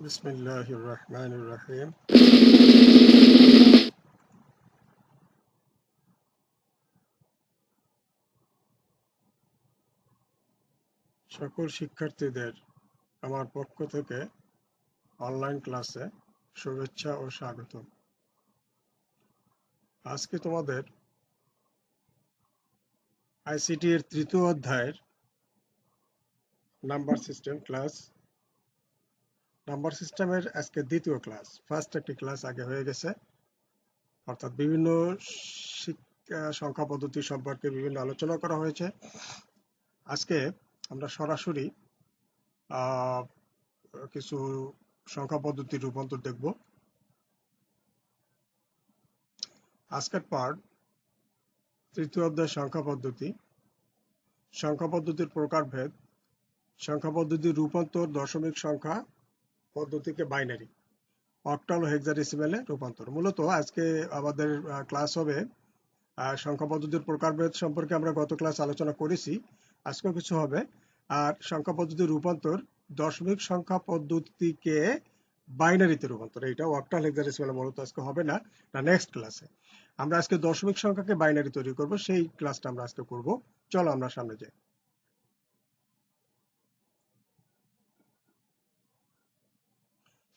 বিসমিল্লাহির রহমানির রহিম। সকল শিক্ষার্থীদের আমার পক্ষ থেকে অনলাইন ক্লাসে শুভেচ্ছা ও স্বাগতম। আজকে তোমাদের আইসিটি এর তৃতীয় অধ্যায়ের নাম্বার সিস্টেমের আজকে দ্বিতীয় ক্লাস। ফার্স্ট একটি ক্লাস আগে হয়ে গেছে, অর্থাৎ বিভিন্ন সংখ্যা পদ্ধতি সম্পর্কে বিভিন্ন আলোচনা করা হয়েছে। আজকে আমরা সরাসরি কিছু সংখ্যা পদ্ধতির রূপান্তর দেখব। আজকের পার্ট তৃতীয় অধ্যায় সংখ্যা পদ্ধতির প্রকারভেদ, সংখ্যা পদ্ধতির রূপান্তর, দশমিক সংখ্যা পদ্ধতিকে বাইনারি, অক্টাল ও হেক্সাডেসিমেলে রূপান্তর। মূলত আজকে আমাদের ক্লাস হবে সংখ্যা পদ্ধতির প্রকারভেদ সম্পর্কে আমরা গত ক্লাস আলোচনা করেছি, আজকেও কিছু হবে। আর সংখ্যা পদ্ধতির রূপান্তর, দশমিক সংখ্যা পদ্ধতিকে বাইনারিতে রূপান্তর, এটা অক্টাল হেক্সাডেসিমেলে মূলত আজকে হবে না, নেক্সট ক্লাসে। আমরা আজকে দশমিক সংখ্যাকে বাইনারি তৈরি করব, সেই ক্লাসটা আমরা আজকে করব। চলো আমরা সামনে যাই।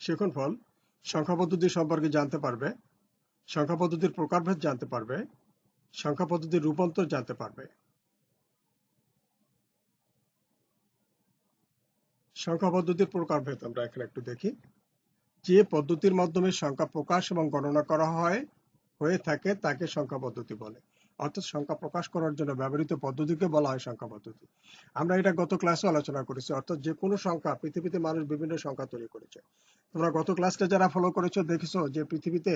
শিখন ফল সংখ্যা পদ্ধতি সম্পর্কে জানতে পারবে, সংখ্যা পদ্ধতির প্রকারভেদ জানতে পারবে, সংখ্যা পদ্ধতির রূপান্তর জানতে পারবে। সংখ্যা পদ্ধতির প্রকারভেদ আমরা এখানে একটু দেখি। যে পদ্ধতির মাধ্যমে সংখ্যা প্রকাশ এবং গণনা করা হয়ে থাকে তাকে সংখ্যা পদ্ধতি বলে। অর্থাৎ সংখ্যা প্রকাশ করার জন্য ব্যবহৃত পদ্ধতিকে বলা হয় সংখ্যা পদ্ধতি। আমরা এটা গত ক্লাসে আলোচনা করেছি। অর্থাৎ যে কোনো সংখ্যা, পৃথিবীতে মানুষ বিভিন্ন সংখ্যা তৈরি করেছে। তোমরা গত ক্লাসটা যারা ফলো করেছো দেখেছো যে পৃথিবীতে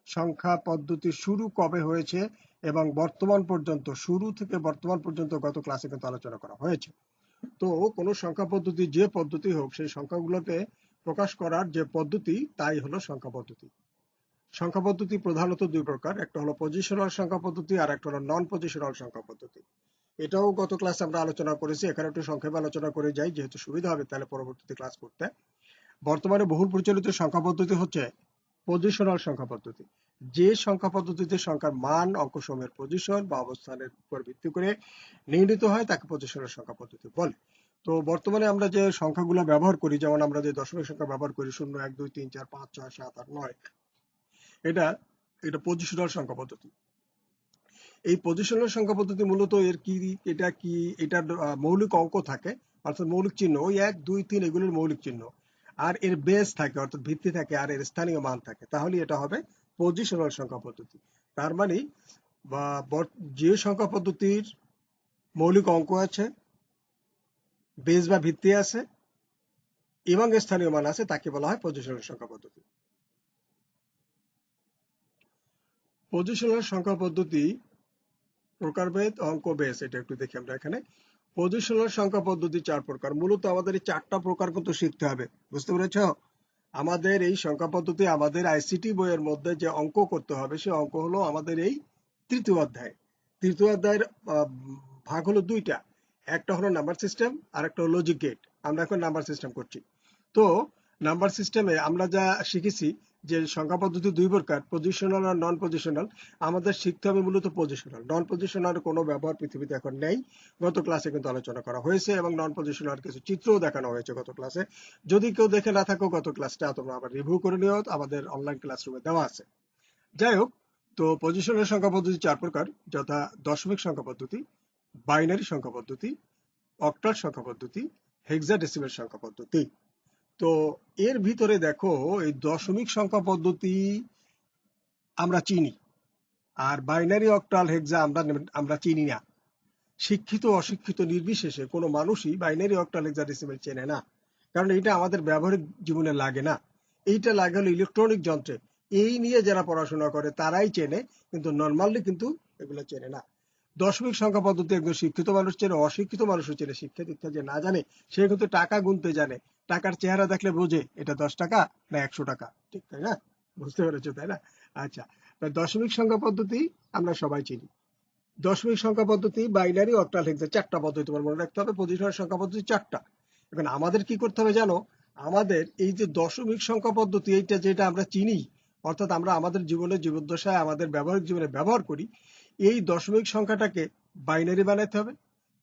সংখ্যা পদ্ধতি শুরু কবে হয়েছে এবং বর্তমান পর্যন্ত, শুরু থেকে বর্তমান পর্যন্ত গত ক্লাসে কিন্তু আলোচনা করা হয়েছে। তো কোনো সংখ্যা পদ্ধতি যে পদ্ধতি হোক, সেই সংখ্যাগুলোকে প্রকাশ করার যে পদ্ধতি তাই হলো সংখ্যা পদ্ধতি। সংখ্যা পদ্ধতি প্রধানত দুই প্রকার, একটা হলো পজিশনাল সংখ্যা পদ্ধতি আর একটা হলো নন পজিশনাল সংখ্যা পদ্ধতি। এটাও গত ক্লাসে আমরা আলোচনা করেছি, এখানে একটু সংক্ষেপে আলোচনা করে যাই যেহেতু সুবিধা হবে তাহলে পরবর্তীতে ক্লাস করতে। বর্তমানে বহুল প্রচলিত সংখ্যা পদ্ধতি হচ্ছে পজিশনাল সংখ্যা পদ্ধতি। যে সংখ্যা পদ্ধতিতে সংখ্যার মান অঙ্কসমূহের পজিশন বা অবস্থানের উপর ভিত্তি করে নির্ণীত হয় তাকে পজিশনাল সংখ্যা পদ্ধতি বলে। তো বর্তমানে আমরা যে সংখ্যাগুলো ব্যবহার করি, যেমন আমরা যে দশমিক সংখ্যা ব্যবহার করি 0, 1, 2, 3, 4, 5, 6, 7, 8, 9, এটা পজিশনাল সংখ্যা পদ্ধতি। এই পজিশনাল সংখ্যা পদ্ধতি মূলত এটার মৌলিক অঙ্ক থাকে, অর্থাৎ মৌলিক চিহ্ন, ওই 1, 2, 3 এগুলোর মৌলিক চিহ্ন, আর এর বেস থাকে অর্থাৎ ভিত্তি থাকে, আর এর স্থানীয় মান থাকে, তাহলে এটা হবে পজিশনাল সংখ্যা পদ্ধতি। তার মানে যে সংখ্যা পদ্ধতির মৌলিক অঙ্ক আছে, বেস বা ভিত্তি আছে এবং স্থানীয় মান আছে তাকে বলা হয় পজিশনাল সংখ্যা পদ্ধতি। পজিশনাল সংখ্যা পদ্ধতি প্রকারভেদ, অঙ্ক, বেস, এটা একটু দেখি আমরা এখানে। পজিশনাল সংখ্যা পদ্ধতি 4 প্রকার। মূলত আমাদের এই 4টা প্রকার কিন্তু শিখতে হবে, বুঝতে পেরেছ? আমাদের এই সংখ্যা পদ্ধতি, আমাদের আইসিটি বইয়ের মধ্যে যে অঙ্ক করতে হবে সে অঙ্ক হলো আমাদের এই তৃতীয় অধ্যায়। তৃতীয় অধ্যায়ের ভাগ হলো দুইটা, একটা হলো নাম্বার সিস্টেম আর একটা হলো লজিক গেট। আমরা এখন নাম্বার সিস্টেম করছি। তো নাম্বার সিস্টেমে আমরা যা শিখেছি যে সংখ্যা পদ্ধতি দুই প্রকার, পজিশনাল আর নন পজিশনাল। আমাদের শিখতে হবে মূলত পজিশনাল। নন পজিশনাল কোনো ব্যবহার পৃথিবীতে এখন নেই, গত ক্লাসে কিন্তু আলোচনা করা হয়েছে এবং নন পজিশনাল কিছু চিত্রও দেখানো হয়েছে গত ক্লাসে। যদি কেউ দেখে না থাকো গত ক্লাসটা তোমরা আবার রিভিউ করে নিও, আমাদের অনলাইন ক্লাসরুমে দেওয়া আছে। যাই হোক, তো পজিশনাল সংখ্যা পদ্ধতি 4 প্রকার, যথা দশমিক সংখ্যা পদ্ধতি, বাইনারি সংখ্যা পদ্ধতি, অক্টাল সংখ্যা পদ্ধতি, হেক্সাডেসিমেল সংখ্যা পদ্ধতি। তো এর ভিতরে দেখো এই দশমিক সংখ্যা পদ্ধতি আমরা চিনি, আর বাইনারি, অক্টাল, হেক্সা আমরা চিনি না। শিক্ষিত অশিক্ষিত নির্বিশেষে কোনো মানুষই বাইনারি, অক্টাল, হেক্সাডেসিমেল চেনে না, কারণ এটা আমাদের ব্যবহারিক জীবনে লাগে না। এইটা লাগে হলো ইলেকট্রনিক যন্ত্রে। এই নিয়ে যারা পড়াশোনা করে তারাই চেনে, কিন্তু নর্মালি কিন্তু এগুলো চেনে না। দশমিক সংখ্যা পদ্ধতি একজন শিক্ষিত মানুষ চেনে, অশিক্ষিত মানুষও চেনে। শিক্ষা দীক্ষা যে না জানে সে কিন্তু টাকা গুনতে জানে, টাকার চেহারা দেখলে বোঝে এটা 10 টাকা না 100 টাকা, ঠিক তাই না? বুঝতে পেরেছো তাই না? আচ্ছা, দশমিক সংখ্যা পদ্ধতি আমরা সবাই চিনি। দশমিক সংখ্যা পদ্ধতি, বাইনারি, অক্টাল, হেক্সা, 4টা পদ্ধতি তোমার মনে রাখতে হবে। পজিশনাল সংখ্যা পদ্ধতি 4টা। এখন আমাদের কি করতে হবে জানো? আমাদের এই যে দশমিক সংখ্যা পদ্ধতি, এইটা যেটা আমরা চিনি, অর্থাৎ আমরা আমাদের জীবনে জীবদ্দশায় আমাদের ব্যবহারিক জীবনে ব্যবহার করি, এই দশমিক সংখ্যাটাকে বাইনারি বানাতে হবে,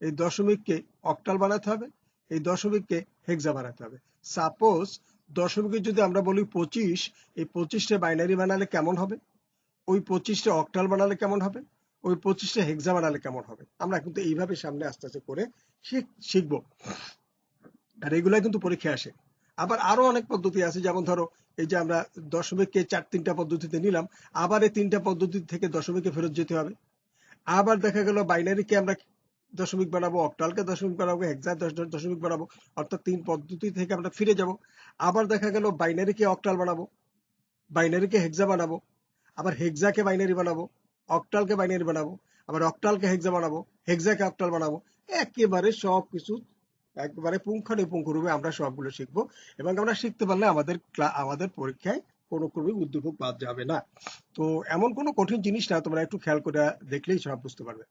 এই দশমিককে অক্টাল বানাতে হবে, এই দশমিককে হেক্সা বানাতে হবে। সাপোজ দশমিকে যদি আমরা বলি 25, এই 25টা বাইনারি বানালে কেমন হবে, ওই 25টা অক্টাল বানালে কেমন হবে, ওই 25টা হেক্সা বানালে কেমন হবে, আমরা কিন্তু এইভাবে সামনে আস্তে আস্তে করে শিখবো। আর এগুলা কিন্তু পরীক্ষায় আসে। আবার আরো অনেক পদ্ধতি আছে, যেমন ধরো এই যে আমরা দশমিককে তিনটা পদ্ধতিতে নিলাম, আবার এই তিনটা পদ্ধতি থেকে দশমিকে ফেরত যেতে হবে। আবার দেখা গেল বাইনারিকে আমরা দশমিক বানাবো, অক্টালকে দশমিক বানাবো, হেক্সা দশমিক বানাবো, অর্থাৎ 3 পদ্ধতি থেকে আমরা ফিরে যাব। আবার দেখা গেল বাইনারিকে অক্টাল বানাবো, বাইনারিকে হেক্সা বানাবো, আবার হেক্সাকে বাইনারি বানাবো, অক্টালকে বাইনারি বানাবো, আবার অক্টালকে হেক্সা বানাবো, হেক্সাকে অক্টাল বানাবো। একেবারে সবকিছু একবারে পুঙ্খানুপুঙ্খ রূপে আমরা সবগুলো শিখবো, এবং আমরা শিখতে পারলে আমাদের পরীক্ষায় কোনো ক্রমিক উদ্দীপক বাদ যাবে না। তো এমন কোনো কঠিন জিনিস না, তোমরা একটু খেয়াল করে দেখলেই সব বুঝতে পারবে।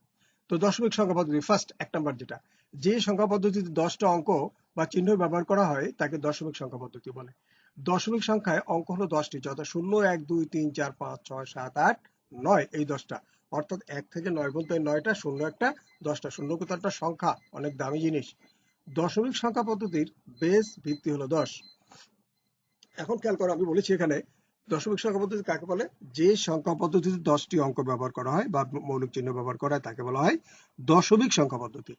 তো দশমিক সংখ্যা পদ্ধতি ফার্স্ট 1 নাম্বার, যেটা যে সংখ্যা পদ্ধতিতে 10টা অঙ্ক বা চিহ্ন ব্যবহার করা হয় তাকে দশমিক সংখ্যা পদ্ধতি বলে। দশমিক সংখ্যায় অঙ্ক হলো 10টি, যথা 0, 1, 2, 3, 4, 5, 6, 7, 8, 9, এই 10টা। অর্থাৎ 1 থেকে 9 পর্যন্ত এই 9টা, 0 একটা, 10টা। শূন্য কিন্তু একটা সংখ্যা, অনেক দামি জিনিস। দশমিক সংখ্যা পদ্ধতির বেস ভিত্তি হলো 10। এখন খেয়াল করো, আমি বলেছি এখানে দশমিক সংখ্যা পদ্ধতি কাকে বলে, যে সংখ্যা পদ্ধতিতে 10টি অঙ্ক ব্যবহার করা হয় বা মৌলিক চিহ্ন ব্যবহার করা হয় তাকে বলা হয় দশমিক সংখ্যা পদ্ধতি।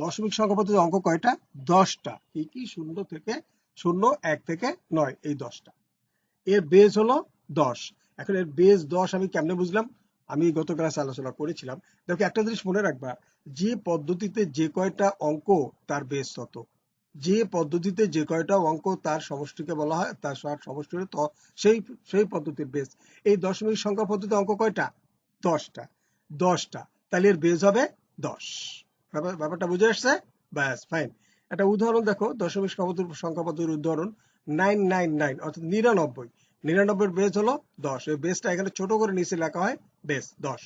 দশমিক সংখ্যা পদ্ধতির অঙ্ক কয়টা, 10টা। কি কি, 0 থেকে 0, 1 থেকে 9, এই 10টা। এর বেস হলো 10। এখন এর বেস 10 আমি কেমনে বুঝলাম, আমি গত ক্লাসে আলোচনা করেছিলাম। দেখো একটা জিনিস মনে রাখবা, যে পদ্ধতিতে যে কয়টা অঙ্ক তার বেস তত, যে পদ্ধতিতে যে কয়টা অঙ্ক তার সমষ্টিকে বলা হয়, তার সমষ্টি হলো সেই সেই পদ্ধতির বেস। এই দশমিক সংখ্যা পদ্ধতিতে অঙ্ক কয়টা, 10টা। 10টা, তাহলে এর বেস হবে 10। ব্যাপারটা বুঝে আসছে? ব্যাস, ফাইন। একটা উদাহরণ দেখো, দশমিক সংখ্যা পদ্ধতির উদাহরণ 999, অর্থাৎ 99। 99 এর বেস হলো 10। এই বেসটা এখানে ছোট করে নিচে লেখা হয় বেস 10।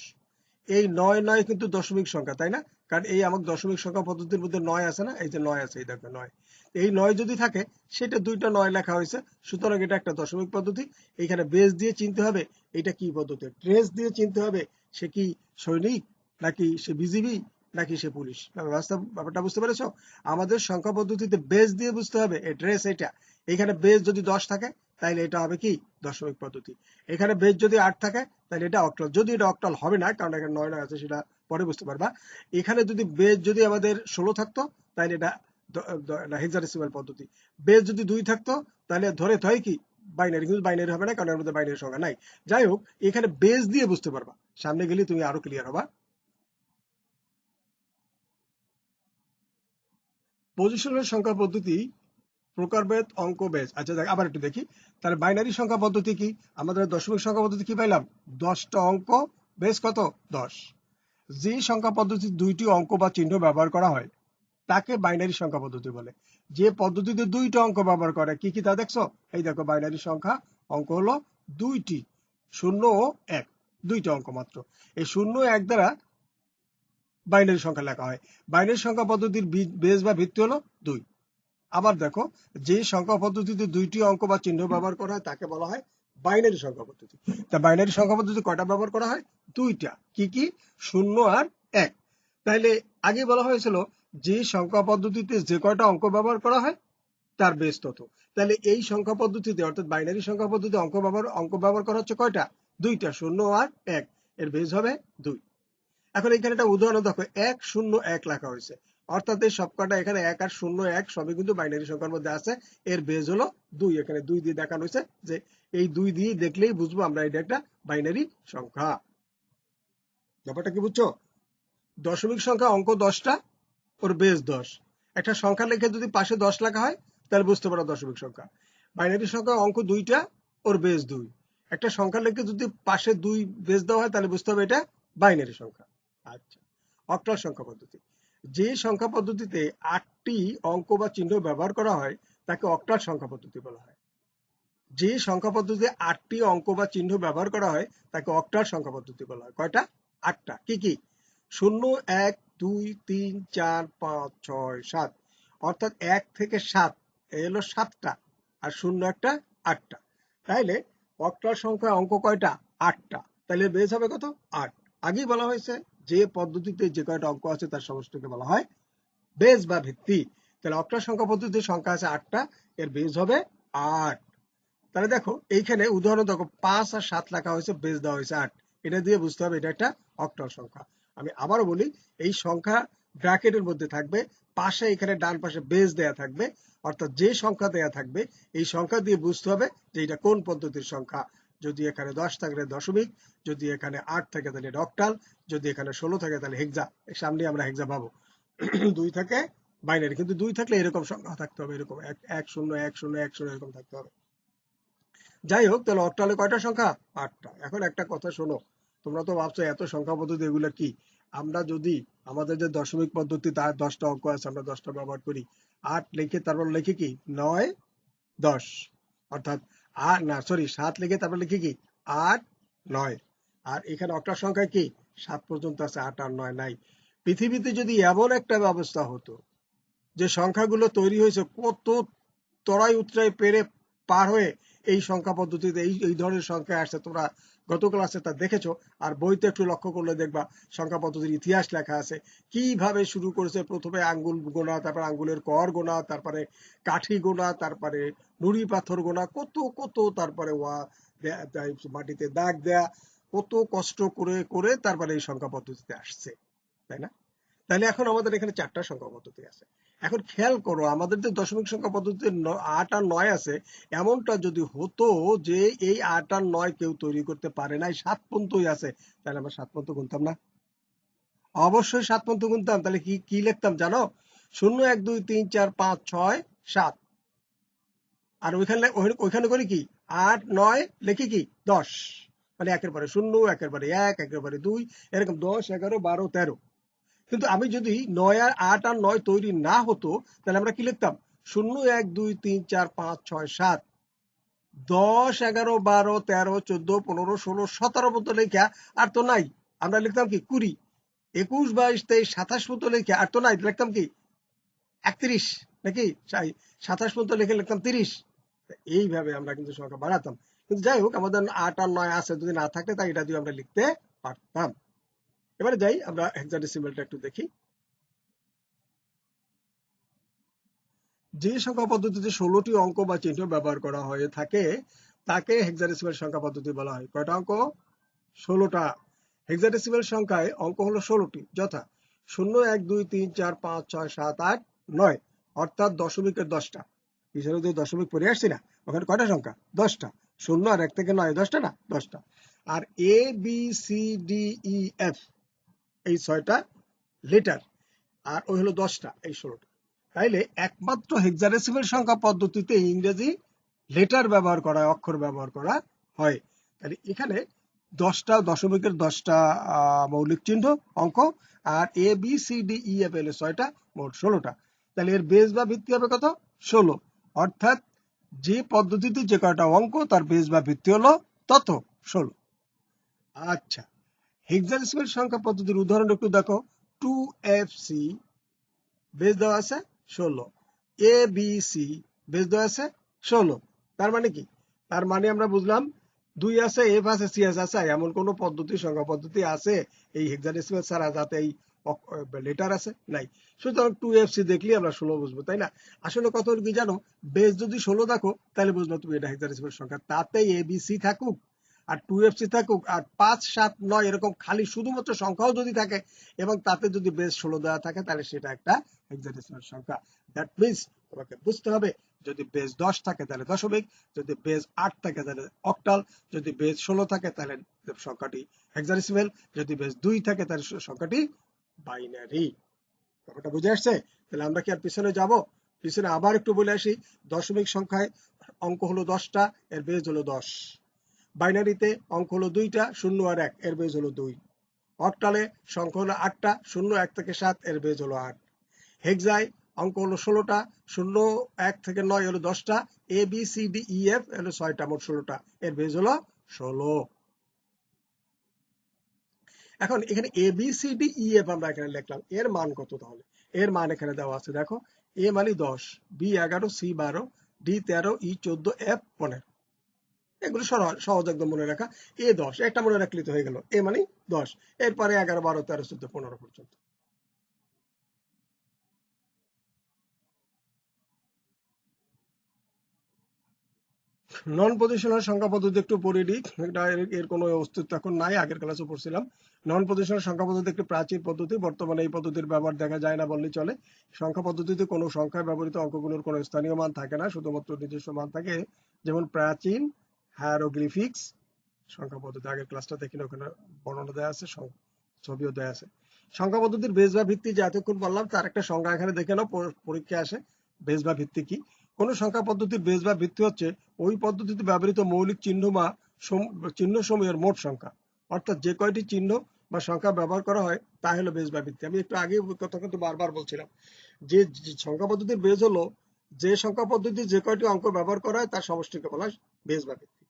এই 9 কিন্তু দশমিক সংখ্যা, তাই না? কারণ এই আমার দশমিক সংখ্যা পদ্ধতির মধ্যে 9 আছে না, এই যে 9 আছে, এই দেখো 9। এই 9 যদি থাকে, সেটা 2টা 9 লেখা হয়েছে, সুতরাং এটা একটা দশমিক পদ্ধতি। এইখানে বেস দিয়ে চিনতে হবে এটা কি পদ্ধতি, ট্রেস দিয়ে চিনতে হবে সে কি সৈনিক, নাকি সে বিজিবি, নাকি সে পুলিশ। ব্যাপারটা বুঝতে পেরেছো? আমাদের সংখ্যা পদ্ধতিতে বেস দিয়ে বুঝতে হবে এই ট্রেস এটা। এখানে বেস যদি 10 থাকে তাহলে এটা হবে কি, দশমিক পদ্ধতি। এখানে বেস যদি 8 থাকে তাহলে এটা অক্টাল। যদি এটা অক্টাল হবে না, কারণ এখানে 9 আছে, সেটা পরে বুঝতে পারবা। এখানে যদি বেস যদি আমাদের 16 থাকতো তাহলে এটা হেক্সাডেসিমাল পদ্ধতি। বেস যদি 2 থাকতো তাহলে ধরে হয় কি বাইনারি, কিন্তু বাইনারি হবে না কারণ এর মধ্যে বাইনারি সংখ্যা নাই। যাই হোক, এখানে বেস দিয়ে বুঝতে পারবা, সামনে গেলে তুমি আরো ক্লিয়ার হবা। পজিশনাল সংখ্যা পদ্ধতি প্রকারভেদ অঙ্ক বেস। আচ্ছা দেখ, আবার একটু দেখি। তাহলে বাইনারি সংখ্যা পদ্ধতি কি, আমাদের দশমিক সংখ্যা পদ্ধতি কি পাইলাম, 10টা অঙ্ক, বেস কত, 10। যে সংখ্যা পদ্ধতিতে 2টি অঙ্ক বা চিহ্ন ব্যবহার করা হয় তাকে বাইনারি সংখ্যা পদ্ধতি বলে। যে পদ্ধতিতে 2টা অঙ্ক ব্যবহার করে, কি কি তা দেখছো, এই দেখো বাইনারি সংখ্যা অঙ্ক হলো 2টি, 0 ও 1, 2টা অঙ্ক মাত্র। এই 0 ও 1 দ্বারা বাইনারি সংখ্যা লেখা হয়। বাইনারি সংখ্যা পদ্ধতির বেস বা ভিত্তি হলো 2। আবার দেখো, যে সংখ্যা পদ্ধতিতে 2টি অঙ্ক বা চিহ্ন ব্যবহার করা হয় তাকে বলা হয় বাইনারি সংখ্যা পদ্ধতি। তা বাইনারি সংখ্যা পদ্ধতি কয়টা ব্যবহার করা হয়, 2টা। কি কি, 0 আর 1। তাহলে আগে বলা হয়েছিল যে সংখ্যা পদ্ধতিতে যে কয়টা অঙ্ক ব্যবহার করা হয় তার বেস তত। তাহলে এই সংখ্যা পদ্ধতিতে, অর্থাৎ বাইনারি সংখ্যা পদ্ধতিতে অঙ্ক ব্যবহার করা হচ্ছে কয়টা, 2টা, 0 আর 1। এর বেস হবে 2। এখন এখানে একটা উদাহরণ দেখো, 1, 0, 1 লেখা হয়েছে, অর্থাৎ এই সবকটা এখানে 1 আর 0, 1 সবই কিন্তু বাইনারি সংখ্যার মধ্যে আছে। এর বেস হলো 2। এখানে 2 দিয়ে দেখানো হয়েছে, যে এই 2 দিয়ে দেখলেই বুঝবো আমরা এটা একটা বাইনারি সংখ্যা। ব্যাপারটা কি বুঝছো? দশমিক সংখ্যা অঙ্ক 10টা, ওর বেস 10। একটা সংখ্যা লিখে যদি পাশে 10 লেখা হয় তাহলে বুঝতে পারো দশমিক সংখ্যা। বাইনারি সংখ্যা অঙ্ক 2টা, ওর বেস 2। একটা সংখ্যা লিখে যদি পাশে 2 বেস দেওয়া হয় তাহলে বুঝতে হবে এটা বাইনারি সংখ্যা। আচ্ছা, অক্টাল সংখ্যা পদ্ধতি। যে সংখ্যা পদ্ধতিতে 8টি অঙ্ক বা চিহ্ন ব্যবহার করা হয় তাকে অক্টাল সংখ্যা পদ্ধতি বলা হয়। যে সংখ্যা পদ্ধতিতে 8টি অঙ্ক বা চিহ্ন ব্যবহার করা হয় তাকে অক্টাল সংখ্যা পদ্ধতি বলা হয়। কয়টা, 8টা। কি কি, 0, 1, 2, 3, 4, 5, 6, 7, অর্থাৎ 1 থেকে 7 এই হলো 7টা, আর শূন্য একটা 8টা। তাইলে অক্টাল সংখ্যা অঙ্ক কয়টা? 8টা। তাহলে বেজ হবে কত? 8। আগেই বলা হয়েছে যে পদ্ধতিতে যে কয়টা অঙ্ক আছে তার সমষ্টিকে বলা হয় বেজ বা ভিত্তি। তাহলে অক্টাল সংখ্যা পদ্ধতির সংখ্যা আছে 8টা, এর বেজ হবে 8। তাহলে দেখো এইখানে উদাহরণ দেখো 5 আর 7 লেখা হয়েছে, বেজ দেওয়া হয়েছে 8। এটা দিয়ে বুঝতে হবে এটা একটা অক্টাল সংখ্যা। আমি আবারও বলি, এই সংখ্যা ব্র্যাকেটের মধ্যে থাকবে, পাশে এখানে ডান পাশে বেজ দেয়া থাকবে, অর্থাৎ যে সংখ্যা দেয়া থাকবে এই সংখ্যা দিয়ে বুঝতে হবে যে এটা কোন পদ্ধতির সংখ্যা। যদি এখানে 10 থাকে দশমিক, যদি এখানে 8 থাকে তাহলে এটা অক্টাল, যদি এখানে 16 থাকে তাহলে হেক্সা। সামনে আমরা হেক্সা পাবো। 2 থাকে বাইনারি, কিন্তু 2 থাকলে এরকম সংখ্যা থাকতে হবে, এরকম 1 0 1 0 1 0 এরকম থাকতে হবে। যাই হোক, তাহলে অক্টালে কয়টা সংখ্যা? 8টা। এখন একটা কথা শোনো, তোমরা তো ভাবছো এত সংখ্যা পদ্ধতি এগুলো কি। আমরা যদি আমাদের যে দশমিক পদ্ধতি তার 10টা অঙ্ক আছে, আমরা 10টা ব্যবহার করি। 8 লিখে তারপর লিখি কি 9 10, অর্থাৎ 8 না সরি 7 লিখে তারপর লিখি কি 8 9। আর এখানে অক্টাল সংখ্যা কি 7 পর্যন্ত আছে, 8 আর 9 নাই। পৃথিবীতে যদি এমন একটা ব্যবস্থা হতো যে সংখ্যাগুলো তৈরি হয়েছে কত তরাই উতরাই পেরে পার হয়ে এই সংখ্যা পদ্ধতিতে এই ধরনের সংখ্যা আসছে, তোমরা গত ক্লাসে তা দেখেছো। আর বইতে একটু লক্ষ্য করলে দেখবা সংখ্যা পদ্ধতির ইতিহাস লেখা আছে, কিভাবে শুরু করেছে। প্রথমে আঙ্গুল গোনা, তারপর আঙ্গুলের কর গোনা, তারপরে কাঠি গোনা, তারপরে নুড়ি পাথর গোনা, কত কত, তারপরে মাটিতে দাগ দেয়া, কত কষ্ট করে করে তারপরে এই সংখ্যা পদ্ধতিতে আসছে, তাই না? তাহলে এখন আমাদের এখানে 4টা সংখ্যা পদ্ধতি আছে। এখন খেয়াল করো, আমাদের যে দশমিক সংখ্যা পদ্ধতিতে 8 আর 9 আছে, এমনটা যদি হতো যে এই 8 আর 9 কেউ তৈরি করতে পারে নাই, 7 পর্যন্তই আছে, তাহলে আমরা 7 পর্যন্ত গুনতাম না? অবশ্যই 7 পর্যন্ত গুনতাম। তাহলে কি কি লিখতাম জানো? 0 1 2 3 4 5 6 7। আর ওইখানে করি কি 8 9 লিখি কি 10, মানে একের পরে 0, একের পরে 1, একের পরে 2, এরকম 10 11 12 13। কিন্তু আমি যদি 9 আর 8 আর 9 তৈরি না হতো, তাহলে আমরা কি লিখতাম? 0 1 2 3 4 5 6 7, 10 11 12 13 14 15 16 17 পর্যন্ত লেখা আর তো নাই। আমরা লিখতাম কি 20 21 22 23 27 পর্যন্ত লেখা আর তো নাই, লিখতাম কি 31, নাকি 27 পর্যন্ত লিখে লিখতাম 30। এইভাবে আমরা কিন্তু সংখ্যা বাড়াতাম। কিন্তু যাই হোক, আমাদের 8 আর 9 আছে, যদি না থাকলে তাই এটা দিয়ে আমরা লিখতে পারতাম। এবারে যাই আমরা হেক্সাডেসিমালটা একটু দেখি। যে সংখ্যা পদ্ধতিতে 16টি অঙ্ক বা চিহ্ন ব্যবহার করা হয়ে থাকে তাকে হেক্সাডেসিমাল সংখ্যা পদ্ধতি বলা হয়। কয়টা অঙ্ক? 16টা। হেক্সাডেসিমাল সংখ্যায় অঙ্ক হলো 16টি, যথা 0 1 2 3 4 5 6 7 8 9, অর্থাৎ দশমিকের 10টা। পিছনে যে দশমিক পড়ে আসছি না, ওখানে কয়টা সংখ্যা? 10টা। 0 আর 1 থেকে 9 10টা না? 10টা। আর A B C D E F এই 6টা লেটার, আর ওই হলো 10টা, এই 16টা। তাইলে একমাত্র হেক্সাডেসিমাল সংখ্যা পদ্ধতিতে ইংরেজি লেটার ব্যবহার করা হয়, অক্ষর ব্যবহার করা হয়। তাহলে এখানে 10টা দশমিকের 10টা মৌলিক চিহ্ন অঙ্ক, আর A B C D E F L 6টা, মোট 16টা। তাহলে এর বেজ বা ভিত্তি হবে কত? 16। অর্থাৎ যে পদ্ধতিতে যে কয়টা অঙ্ক তার বেজ বা ভিত্তি হলো তত 16। আচ্ছা, হেক্সাডেসিমাল সংখ্যা পদ্ধতির উদাহরণ একটু দেখো। 2FC বেজ দেওয়া আছে 16, এ বি সি বেজ দেওয়া আছে 16। তার মানে কি? তার মানে আমরা বুঝলাম 2 আছে, এফ আছে, সি আছে, এমন কোন পদ্ধতি সংখ্যা পদ্ধতি আছে এই হেক্সাডেসিমাল ছাড়া যাতে এই লেটার আছে? নাই। সুতরাং 2FC দেখলে আমরা 16 বুঝবো, তাই না? আসলে কত কি জানো, বেজ যদি 16 দেখো তাহলে বুঝবো তুমি এটা হেক্সাডেসিমাল সংখ্যা, তাতে এ বি সি থাকুক আর 2FC থাকুক আর 5 7 9 এরকম খালি শুধুমাত্র সংখ্যাও যদি থাকে এবং তাতে যদি বেজ 16 দেওয়া থাকে, তাহলে সেটা একটা হেক্সাডেসিমাল সংখ্যা। দ্যাট মিন্স তোমাকে বুঝতে হবে, যদি বেজ 10 থাকে তাহলে দশমিক, যদি বেজ 8 থাকে তাহলে অক্টাল, যদি বেজ 16 থাকে তাহলে সংখ্যাটি হেক্সাডেসিমাল, যদি বেজ 2 থাকে তাহলে সংখ্যাটি বাইনারি। ব্যাপারটা বুঝে আসছে? তাহলে আমরা কি আর পিছনে যাব? পিছনে আবার একটু বলে আসি। দশমিক সংখ্যায় অঙ্ক হলো 10টা, এর বেজ হলো 10। বাইনারিতে অঙ্ক হলো 2টা, 0 আর 1, এর বেজ হলো 2। অক্টালে সংখ্যা হলো 8টা, 0 1 থেকে 7, এর বেজ হলো 8। হেক্সায় অঙ্ক হলো 16টা, 0 1 থেকে 9 হলো 10টা, A B C D E F হলো 6টা, মোট 16টা, এর বেজ হলো 16। এখন এখানে A B C D E F আমরা এখানে লিখলাম, এর মান কত? তাহলে এর মান এখানে দেওয়া আছে, দেখো। এ মানে 10, বি 11, সি 12, ডি 13, ই 14, এফ 15। এগুলো সহজ একদম মনে রাখা। এ 10, একটা মনে রাখলে তো হয়ে গেল, এ মানে 10, এরপরে 11, 12, 13, 14, 15 পর্যন্ত। নন পজিশনাল সংখ্যা পদ্ধতি একটু পড়ে নিই, এটা এর কোনো অস্তিত্ব এখন নাই, আগের ক্লাসে পড়ছিলাম। নন পজিশনাল সংখ্যা পদ্ধতি একটি প্রাচীন পদ্ধতি, বর্তমানে এই পদ্ধতির ব্যবহার দেখা যায় না বললেই চলে। সংখ্যা পদ্ধতিতে কোনো সংখ্যায় ব্যবহৃত অঙ্কগুলোর কোনো স্থানীয় মান থাকে না, শুধুমাত্র নিজস্ব মান থাকে। যেমন প্রাচীন হায়ারোগ্লিফিক্স সংখ্যা পদ্ধতি, আগের ক্লাসটা দেখিনি, ওখানে বর্ণনা দেওয়া আছে, ছবিও দেওয়া আছে। সংখ্যা পদ্ধতির বেস বা ভিত্তি যে এতক্ষণ বললাম তার একটা সংজ্ঞা এখানে দেখে নাও, পরীক্ষায় আসে। বেস বা ভিত্তি কি? কোন সংখ্যা পদ্ধতির বেস বা ভিত্তি হচ্ছে ওই পদ্ধতিতে ব্যবহৃত মৌলিক চিহ্ন বা চিহ্ন সমূহের মোট সংখ্যা, অর্থাৎ যে কয়টি চিহ্ন বা সংখ্যা ব্যবহার করা হয় তা হলো বেস বা ভিত্তি। আমি একটু আগে কথা কিন্তু বারবার বলছিলাম যে সংখ্যা পদ্ধতির বেস হলো যে সংখ্যা পদ্ধতি যে কয়টি অঙ্ক ব্যবহার করা হয় তার সমষ্টিকে বলা হয় বেস বা ভিত্তি।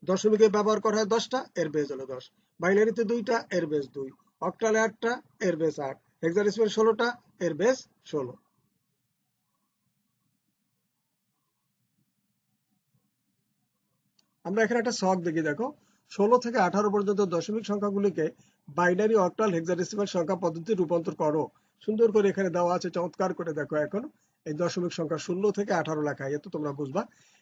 দশমিকে ব্যবহার করা হয় 10টা, এর বেস হলো 10। বাইনারিতে 2টা, এর বেস 2। অক্টালে 8টা, এর বেস 8। হেক্সাডেসিমালে 16টা, এর বেস 16। আমরা এখানে একটা ছক দেখি, দেখো 16 থেকে 18 পর্যন্ত দশমিক সংখ্যাগুলিকে বাইনারি, অক্টাল, হেক্সাডেসিমাল সংখ্যা পদ্ধতিতে রূপান্তর করো। সুন্দর করে এখানে দেওয়া আছে, চমৎকার করে দেখো। এখন এই দশমিক সংখ্যা 0 থেকে 18 লেখা, এত তোমরা বুঝবা।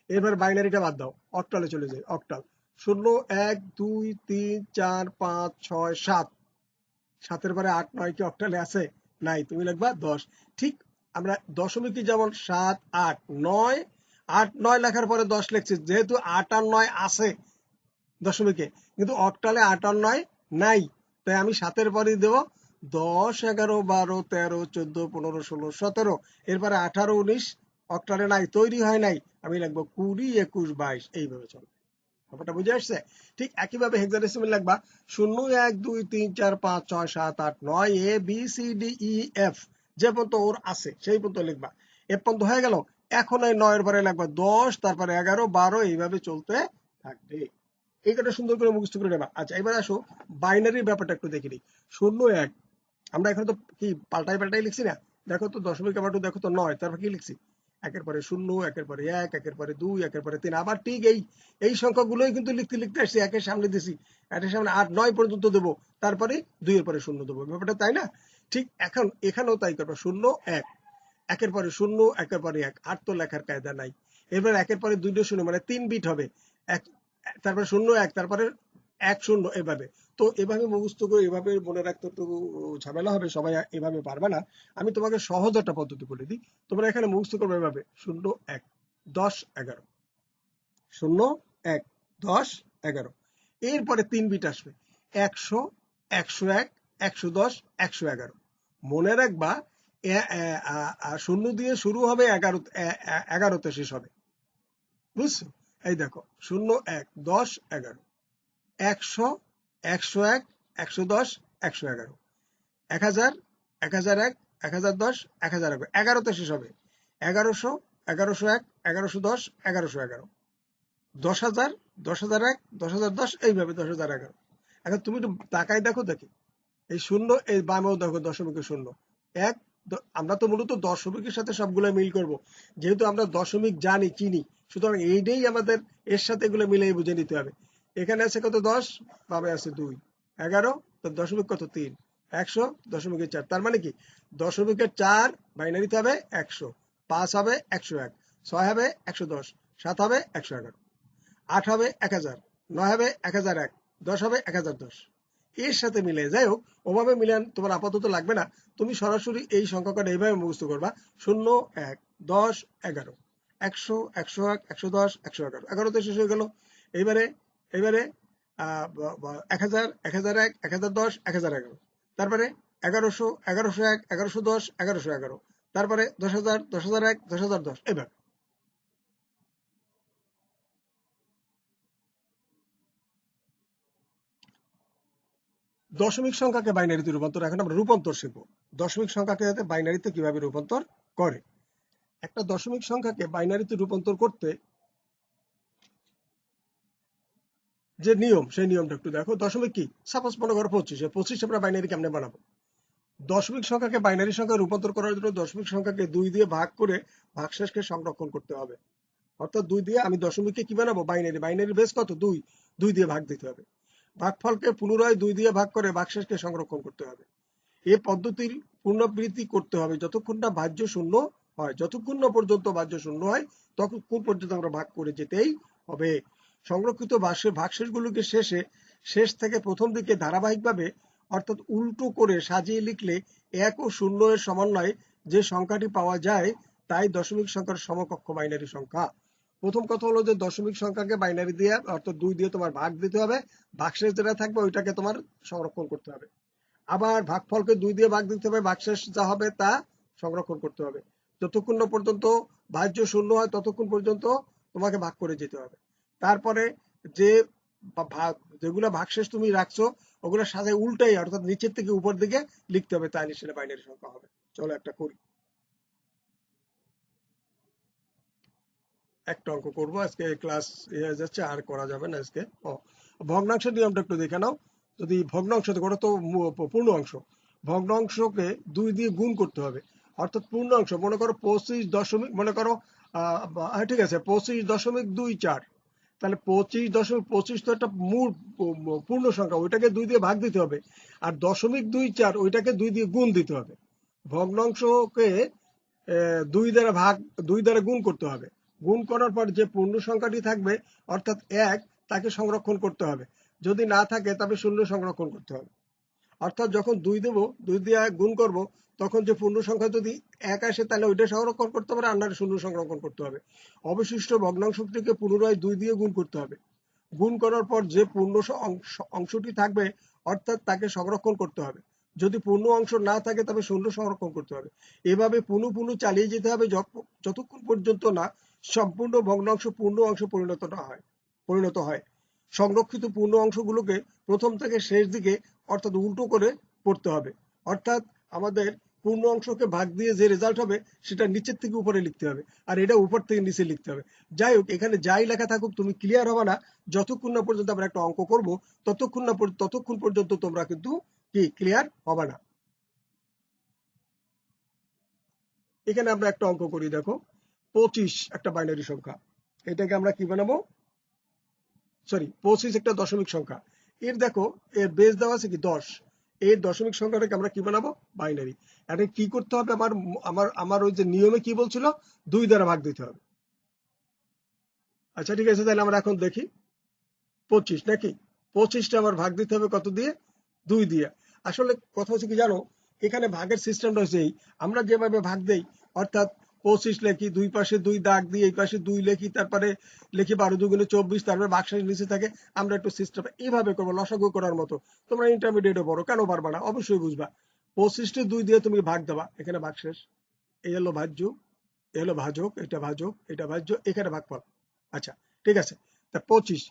এবার বাইনারিটা বাদ দাও, অক্টালে চলে যাই। অক্টাল 0, 1, 2, 3, 4, 5, 6, 7। 7-এর পরে 8, 9 কি অক্টালে আছে? নাই, তুমি লিখবা 10। ঠিক আমরা দশমিকে যেমন 7, 8, 9, 8, 9 লেখার পরে 10 লিখছি, যেহেতু 8 আর 9 আছে দশমিকে, কিন্তু অক্টালে 8 আর 9 নাই, তাই আমি 7-এর পরেই দেবো 10, 11, 12, 13, 14, 15, 16, 17। এরপরে 18, 19 অক্টালে নাই, তৈরি হয় নাই, আমি লিখবো 20, 21, 22, এইভাবে চলবে। ব্যাপারটা বুঝে আসছে? ঠিক একইভাবে হেক্সাডেসিমাল লিখবা 0, 1, 2, 3, 4, 5, 6, 7, 8, 9, A B C D E F, যে পর্যন্ত ওর আছে সেই পর্যন্ত লিখবা। এ পর্যন্ত হয়ে গেল। এখন এই 9-এর পরে লিখবা 10, তারপরে 11, 12, এইভাবে চলতে থাকবে। এই কথা সুন্দর করে মুখস্থ করে নেবা। আচ্ছা, এবার আসো বাইনারির ব্যাপারটা একটু দেখে নিই। 0, 1, আমরা এখানে তো কি পাল্টাই পাল্টাই লিখছি না? দেখো তো দশমিক আবার দেখো তো 9, তারপর কি লিখছি? একের পরে 0, একের পরে 1, একের পরে 2, একের পরে 3। আবার ঠিক এই সংখ্যাগুলোই কিন্তু লিখতে লিখতে আসছি, একের সামনে দিছি, একের সামনে 8, 9 পর্যন্ত দেবো, তারপরে 2 এর পরে 0 দেবো। ব্যাপারটা তাই না? ঠিক এখন এখানেও তাই করবো। 0, 1, একের পরে 0, একের পরে 1, আর তো লেখার কায়দা নাই। এবার একের পরে 2টা 0, মানে 3 বিট হবে। এক, তারপরে 0, 1, তারপরে 1, 0, এভাবে। তো এভাবে মুখস্থ করে এভাবে মনে রাখতে তো ঝামেলা হবে, সবাই এভাবে পারবে না। আমি তোমাকে সহজ একটা পদ্ধতি বলে দিই, তোমরা এখানে মুখস্থ করবে এভাবে 0, 1, 10, 11, 0, 1, 10, 11। এরপরে 3 বিট আসবে 100, 101, 110, 111। মনে রাখবা 0 দিয়ে শুরু হবে, 11তে শেষ হবে। বুঝছো? এই দেখো 0, 1, 10, 11, 100, 101, 110, 111, 1000, 1001, 1010, 1011, 11তে শেষ হবে। 1100, 1101, 1110, 1111, 10,000, 10,001, 10,010, এইভাবে 10,011। এখন তুমি একটু তাকাই দেখো দেখি, এই 0 এই বামেও দেখো দশমিকের 0, 1। আমরা তো মূলত দশমিকের সাথে সবগুলো মিল করব, যেহেতু আমরা দশমিক জানি, চিনি, সুতরাং এইটাই আমাদের এর সাথে এগুলো মিলিয়ে বুঝে নিতে হবে। এখানে আছে কত? 10, বামে আছে 2, 11, তো দশমিক কত? 3, 100, দশমিকের 4, তার মানে কি দশমিকের 4 বাইনারিতে হবে 100, 5 হবে 101, 6 হবে 110, 7 হবে 111, 8 হবে 1000, 9 হবে 1001, 10 হবে 1010। এর সাথে মিলে, যাই হোক ওভাবে মিলান তোমার আপাতত লাগবে না, তুমি সরাসরি এই সংখ্যা কটা এইভাবে মুখস্থ করবা 0, 1, 10, 11, 100, 101, 110, 111, 11তে শেষ হয়ে গেল। এইবারে এইবারে 1000, 1001, 1010, 1011, তারপরে 1100, 1101, 1110, 1111, তারপরে 10,000, 10,001, 10,010, এইভাবে। দশমিক সংখ্যাকে বাইনারিতে রূপান্তর, এখন আমরা রূপান্তর শিখবো। দশমিক সংখ্যাকে বাইনারিতে কিভাবে রূপান্তর করে। একটা দশমিক সংখ্যাকে বাইনারিতে রূপান্তর করতে যে নিয়ম, সেই নিয়মটা একটু দেখো। দশমিক কি? সাপোজ মনে করো 25, 25 আমরা বাইনারি কেমনে বানাবো? দশমিক সংখ্যাকে বাইনারি সংখ্যায় রূপান্তর করার জন্য দশমিক সংখ্যাকে 2 দিয়ে ভাগ করে ভাগশেষকে সংরক্ষণ করতে হবে। অর্থাৎ 2 দিয়ে আমি দশমিককে কি বানাবো? বাইনারি। বাইনারির বেস কত? 2। 2 দিয়ে ভাগ দিতে হবে। ভাগফলকে পুনরায় 2 দিয়ে ভাগ করে ভাগশেষকে সংরক্ষণ করতে হবে। এই পদ্ধতির পুনরাবৃত্তি করতে হবে যতক্ষণ না ভাজ্য শূন্য হয়। যতক্ষণ না পর্যন্ত ভাজ্য শূন্য হয় ততক্ষণ পর্যন্ত আমরা ভাগ করে যেতেই হবে। সংরক্ষিত ভাগশেষগুলোকে শেষ থেকে প্রথম দিকে ধারাবাহিকভাবে অর্থাৎ উল্টো করে সাজিয়ে লিখলে 1 ও 0 এর সমন্বয়ে যে সংখ্যাটি পাওয়া যায় তাই দশমিক সংখ্যার সমকক্ষ বাইনারি সংখ্যা। প্রথম কথা হলো যে দশমিক সংখ্যাকে বাইনারি দিয়ে অর্থাৎ 2 দিয়ে তোমার ভাগ দিতে হবে। ভাগশেষ যেটা থাকবে ওইটাকে তোমার সংরক্ষণ করতে হবে। আবার ভাগফলকে 2 দিয়ে ভাগ দিতে হবে। ভাগশেষ যা হবে তা সংরক্ষণ করতে হবে। যতক্ষণ না পর্যন্ত ভাজ্য শূন্য হয় ততক্ষণ পর্যন্ত তোমাকে ভাগ করে যেতে হবে। তারপরে যে যেগুলো ভাগশেষ তুমি রাখছো ওগুলো সাজায় উল্টাই অর্থাৎ নিচের থেকে উপর দিকে লিখতে হবে, তাহলে সেটা বাইনারি সংখ্যা হবে। চলো একটা করি, একটা অঙ্ক করবো আজকে। ক্লাস হয়ে যাচ্ছে, আর করা যাবে না আজকে। ভগ্নাংশের নিয়মটা একটু দেখে নাও। যদি ভগ্নাংশ, ওটা তো পূর্ণ অংশ, ভগ্নাংশকে 2 দিয়ে গুণ করতে হবে। অর্থাৎ পূর্ণ অংশ মনে করো 25 দশমিক, মনে করো ঠিক আছে 25.24, তাহলে 25.25 তো একটা মূল পূর্ণ সংখ্যা, ওইটাকে 2 দিয়ে ভাগ দিতে হবে। আর 0.24 ওইটাকে 2 দিয়ে গুণ দিতে হবে। ভগ্নাংশকে 2 দ্বারা গুণ করতে হবে। গুণ করার পর যে পূর্ণ সংখ্যাটি থাকবে অর্থাৎ 1 তাকে সংরক্ষণ করতে হবে। যদি না থাকে তবে 0 সংরক্ষণ করতে হবে। অর্থাৎ যখন 2 দেব, 2 দিয়ে গুণ করব, তখন যে পূর্ণ সংখ্যা যদি 1 আসে তাহলে ওইটা সংরক্ষণ করতে হবে, আর না 0 সংরক্ষণ করতে হবে। অবশিষ্ট ভগ্নাংশটিকে পুনরায় 2 দিয়ে গুণ করতে হবে। গুণ করার পর যে পূর্ণ অংশটি থাকবে অর্থাৎ তাকে সংরক্ষণ করতে হবে। যদি পূর্ণ অংশ না থাকে তবে 0 সংরক্ষণ করতে হবে। এভাবে পুনঃ চালিয়ে যেতে হবে যতক্ষণ পর্যন্ত না সম্পূর্ণ ভগ্নাংশ পূর্ণ অংশে পরিণত হয়। সংরক্ষিত পূর্ণ অংশগুলোকে প্রথম থেকে শেষ দিকে অর্থাৎ উল্টো করে পড়তে হবে। অর্থাৎ আমাদের পূর্ণ অংশকে ভাগ দিয়ে যে রেজাল্ট হবে সেটা নিচের থেকে উপরে লিখতে হবে, আর এটা উপর থেকে নিচে লিখতে হবে। যাই হোক, এখানে যাই লেখা থাকুক তুমি ক্লিয়ার হবে না যতক্ষণ না পর্যন্ত আমরা একটা অঙ্ক করব, ততক্ষণ পর্যন্ত তোমরা কিন্তু কি ক্লিয়ার হবে না। এখানে আমরা একটা অঙ্ক করি, দেখো 25 একটা বাইনারি সংখ্যা, এটাকে আমরা কি বানাবো? 25 একটা দশমিক সংখ্যা। এর দেখো এর বেস দেওয়া আছে কি 10। এই দশমিক সংখ্যাটাকে আমরা কি বানাবো? বাইনারি। এটা কি করতে হবে? আমার ওই যে নিয়মে কি বলছিল, 2 দ্বারা ভাগ দিতে হবে। আচ্ছা ঠিক আছে, তাহলে আমরা এখন দেখি 25 নাকি 25টা আমার ভাগ দিতে হবে কত দিয়ে? 2 দিয়ে। আসলে কথা হচ্ছে কি জানো, এখানে ভাগের সিস্টেমটা হচ্ছে এই, আমরা যেভাবে ভাগ দেই অর্থাৎ 25 লেখি, 2 পাশে 2 দাগ দিয়ে এই পাশে 2 লেখি, তারপরে লিখি 12 দুগুণে 24, তারপরে ভাগশেষ নিচে থাকে। আমরা একটু সিস্টেম এইভাবে করবো লসাগু করার মতো। তোমরা ইন্টারমিডিয়েটে পড়ো, কেন পারবা না? অবশ্যই বুঝবা। 25টা 2 দিয়ে তুমি ভাগ দেবা, এখানে ভাগশেষ, এই হলো ভাজ্য, এই হলো ভাজক, এটা ভাজক, এটা ভাজ্য, এখানে ভাগফল। আচ্ছা ঠিক আছে, তা 25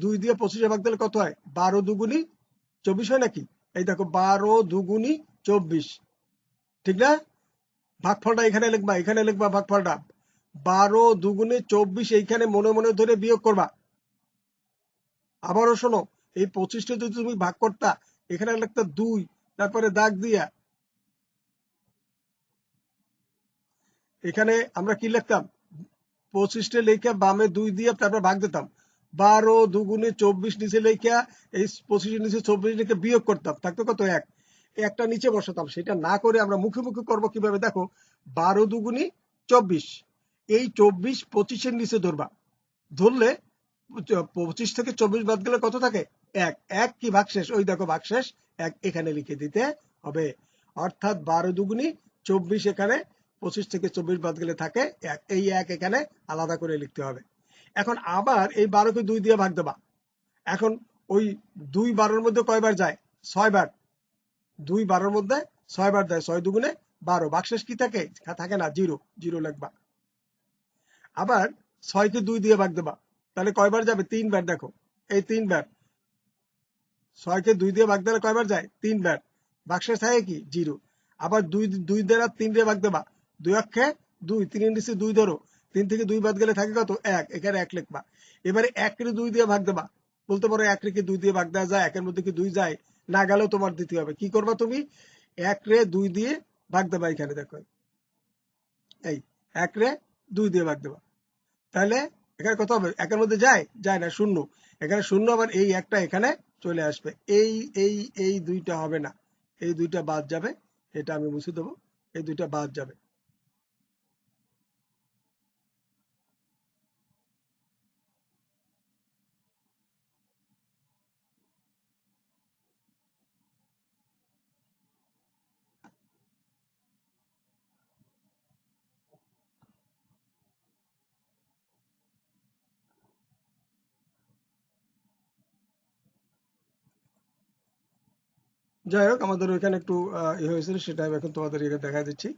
2 দিয়ে 25 ভাগ দিলে কত হয়? 12 দুগুণি 24 হয় নাকি? এই দেখো 12 দুগুণি 24, ঠিক না? ভাগফলটা এখানে লিখবা ভাগফলটা 12 দুগুণে 24, এইখানে মনে মনে ধরে বিয়োগ করবা। আবারও শোনো, এই 25টা যদি তুমি ভাগ করতা, এখানে লিখতা 2, তারপরে দাগ দিয়া এখানে আমরা কি লিখতাম? 25টা লেখা বামে 2 দিয়ে তারপর ভাগ দিতাম। 12 দুগুণে 24 নিচে লেখা এই 25 নিচে 24 লিখে বিয়োগ করতাম, থাকতো কত? 1। একটা নিচে বসাতাম। সেটা না করে আমরা মুখে মুখে করবো কিভাবে দেখো, 12 দুগুণি 24, এই 24 25-এর নিচে ধরবা, ধরলে 25 থেকে 24 বাদ গেলে কত থাকে? 1। 1 কি ভাগশেষ? ওই দেখো ভাগশেষ 1 এখানে লিখে দিতে হবে। অর্থাৎ 12 দুগুণি 24, এখানে 25 থেকে 24 বাদ গেলে থাকে 1, এই 1 এখানে আলাদা করে লিখতে হবে। এখন আবার এই 12কে 2 দিয়ে ভাগ দেবা। এখন ওই 2 12-র মধ্যে কয়বার যায়? 6 বার। 2 12-র মধ্যে 6 বার দেয়, 6 দুগুণে 12। ভাগশেষ কি থাকে? থাকে না, 0, 0 লিখবা। আবার 6কে 2 দিয়ে ভাগ দেবা, তাহলে কয়বার যাবে? 3 বার। দেখো এই 3 বার, 6কে 2 দিয়ে ভাগ দিলে কয়বার যায়? 3 বার। ভাগশেষ থাকে কি? 0। আবার 2 দ্বারা 3 দিয়ে ভাগ দেবা, 2 অক্ষে 2, 3 এর নিচে 2 ধরো, 3 থেকে 2 বাদ গেলে থাকে কত? 1, এখানে 1 লিখবা। এবারে 1 কে 2 দিয়ে ভাগ দেবা, বলতে পারো 1 কে 2 দিয়ে ভাগ দেওয়া যায়, 1-এর মধ্যে কি 2 যায়? না গেলেও তোমার দিতে হবে। কি করবা তুমি? 1 রে 2 দিয়ে ভাগ দেবা। এখানে দেখো এই 1 রে 2 দিয়ে ভাগ দেবা, তাহলে এখানে কত হবে? 1 এর মধ্যে যায় না, 0। এখানে 0, আবার এই একটা এখানে চলে আসবে। এই দুইটা হবে না, এই দুইটা বাদ যাবে, এটা আমি মুছে দেবো, এই দুইটা বাদ যাবে। যাই হোক, আমাদের ওইখানে একটু হয়েছিল, সেটা আমি এখন তোমাদের এখানে দেখা দিচ্ছি।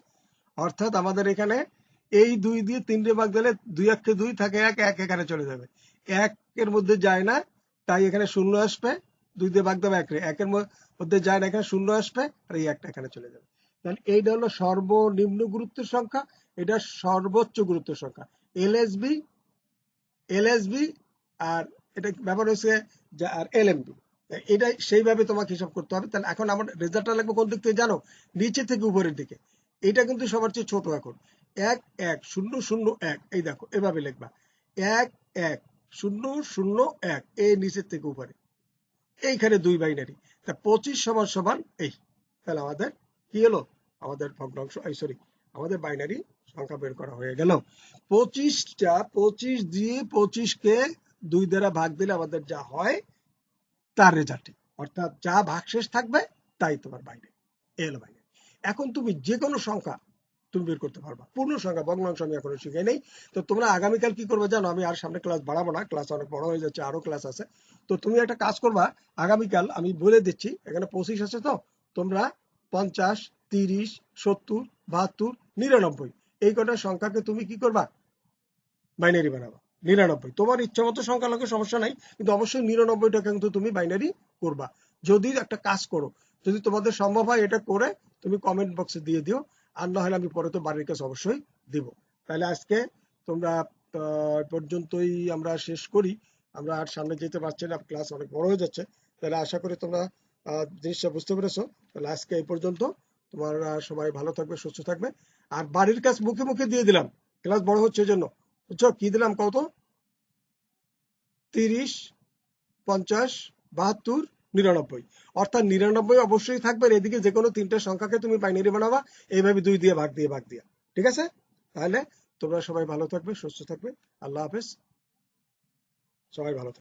অর্থাৎ আমাদের এখানে এই 2 দিয়ে 3 রে ভাগ দিলে 2 1 কে 2 থাকে 1, 1 এখানে চলে যাবে। 1 এর মধ্যে যায় না, তাই এখানে 0 আসবে। 2 দিয়ে ভাগ দেবে 1 রে, 1 এর মধ্যে যায় না, এখানে 0 আসবে, আর এই একটা এখানে চলে যাবে। তাহলে এইটা হলো সর্বনিম্ন গুরুত্বের সংখ্যা, এটা সর্বোচ্চ গুরুত্বের সংখ্যা। এলএসবি আর এটা ব্যবহার হয়েছে আর এলএমবি, এটাই সেইভাবে তোমাকে হিসাব করতে হবে। তাহলে এখন আমার রেজাল্টটা লাগবে কোন দিক থেকে জানো? নিচে থেকে উপরের দিকে। এটা কিন্তু সবার চেয়ে ছোট। এখন 1 1 0 0 1, এই দেখো এভাবে লিখবা 1 1 0 0 1, এই নিচের থেকে উপরে, এইখানে 2 বাইনারি। তা 25 সমান সমান এই। তাহলে আমাদের কি হলো? আমাদের ভগ্নাংশ, সরি, আমাদের বাইনারি সংখ্যা বের করা হয়ে গেল। 25 দিয়ে 25 কে 2 দ্বারা ভাগ দিলে আমাদের যা হয় তার রেজাল্ট, অর্থাৎ যা ভাগশেষ থাকবে তাই তোমার বাইনারি, এই হলো বাইনারি। এখন তুমি যে কোনো সংখ্যা তুমি বের করতে পারবা, পূর্ণ সংখ্যা, ভগ্নাংশ আমি এখনো শিখাই নেই। তো তোমরা আগামীকাল কি করবে জানো? আমি আর সামনে ক্লাস বাড়াবো না, ক্লাস অনেক বড় হয়ে যাচ্ছে, আরো ক্লাস আছে। তো তুমি একটা কাজ করবা, আগামীকাল আমি বলে দিচ্ছি, এখানে 25 আছে, তো তোমরা 50 30 70 72 99 এই কটা সংখ্যাকে তুমি কি করবা? বাইনারি বানাবা। 99, তোমার ইচ্ছা মতো সংখ্যা লাগে, সমস্যা নাই, কিন্তু অবশ্যই 99টাকে কিন্তু তুমি বাইনারি করবা। যদি একটা কাজ করো, যদি তোমাদের সম্ভব হয় এটা করে তুমি কমেন্ট বক্সে দিয়ে দিও, আর না হলে আমি পরে তো বাড়ির কাছে অবশ্যই দিব। তাহলে আজকে তোমরা পর্যন্তই আমরা শেষ করি। আমরা আর সামনে যেতে পারছি না, ক্লাস অনেক বড় হয়ে যাচ্ছে। তাহলে আশা করি তোমরা জিনিসটা বুঝতে পেরেছো। তাহলে আজকে এই পর্যন্ত। তোমরা সবাই ভালো থাকবে, সুস্থ থাকবে। আর বাড়ির কাজ মুখে মুখে দিয়ে দিলাম, ক্লাস বড় হচ্ছে এই জন্য। বুঝছো কি দিলাম কত? 30 50 72 99, অর্থাৎ 99 অবশ্যই থাকবে। এদিকে যে কোনো তিনটে সংখ্যাকে তুমি বাইনারি বানাবা, এইভাবে 2 দিয়ে ভাগ দিয়ে। ঠিক আছে? তাহলে তোমরা সবাই ভালো থাকবে, সুস্থ থাকবে। আল্লাহ হাফেজ। সবাই ভালো থাকবে।